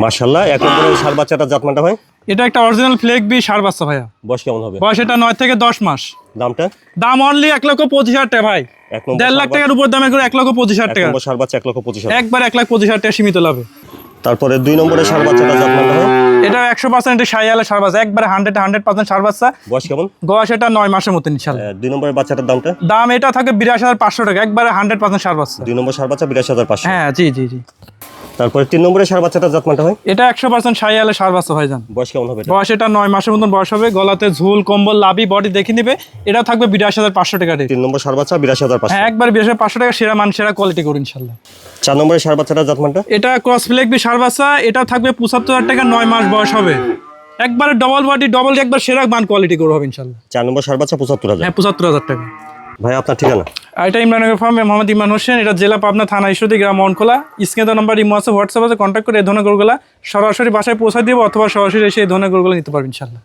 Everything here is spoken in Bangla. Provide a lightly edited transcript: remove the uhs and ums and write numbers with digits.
মাশাআল্লাহ। এক নম্বরের ষাঁড় বাচ্চাটা জাতমানটা ভাই? এটা একটা অরিজিনাল ফ্লেক বি ষাঁড় বাচ্চা ভাইয়া। বয়স কেমন হবে? বয়স এটা 9 থেকে 10 মাস। দামটা? দাম অনলি 1,25,000 টাকা ভাই। 1.5 লাখ টাকার উপর দামে করে 1,25,000 টাকা। এক নম্বর ষাঁড় বাচ্চা 1,25,000। একবার 1,25,000 টাকা সীমিত লাভে। তারপরে 2 নম্বরের ষাঁড় বাচ্চাটা জাতমানটা ভাই? এটা 100% শাহিওয়ালের ষাঁড় বাচ্চা, একবারে 100% ষাঁড় বাচ্চা। বয়স কেমন? বয়স এটা 9 মাসের মতো ইনশাআল্লাহ। 2 নম্বরের বাচ্চাটার দামটা? দাম এটা থাকে 82,500 টাকা, একবারে 100% ষাঁড় বাচ্চা। 2 নম্বর ষাঁড় বাচ্চা 82,500। হ্যাঁ জি জি জি। তারপরে 3 নম্বরের ষাঁড় বাচ্চাটা জাতমানটা ভাই? এটা 100% শাহিওয়ালের ষাঁড় বাচ্চা ভাইজান। বয়স কেমন হবে এটা? বয়স এটা 9 মাসের মতন বয়স হবে। গলাতে ঝুল, কম্বল, লাভি, বডি দেখে নিবে। এটা থাকবে 82,500 টাকা রেট। 3 নম্বর ষাঁড় বাচ্চা 82,500। হ্যাঁ, একবার 82,500 টাকা, সেরা মান সেরা কোয়ালিটি করুন ইনশাআল্লাহ। 4 নম্বরের ষাঁড় বাচ্চাটা জাতমানটা? এটা ক্রস ফ্লেক বি ষাঁড় বাচ্চা, এটা থাকবে 75,000 টাকা, 9 মাস বয়স হবে। একবারে ডবল বডি, ডবল একবার সেরা মান কোয়ালিটি করবে হবে ইনশাআল্লাহ। 4 নম্বর ষাঁড় বাচ্চা 75,000। হ্যাঁ, 75,000 টাকা। ভাই আপনার ঠিকানা? এটা ইমরাননগর ফার্ম, মোহাম্মদ ইমরান হোসেন। এটা জেলা পাবনা, থানা ঈশ্বরদী, গ্রাম মনখোলা। স্ক্রিনে নাম্বার ইমো আছে, হোয়াটসঅ্যাপ আছে, কন্ট্যাক্ট করে এই ধরনের গরুগুলা সরাসরি বাসায় পৌঁছে দিব, অথবা সরাসরি এসে এই ধরনের গরুগুলো নিতে পারবেন ইনশাআল্লাহ।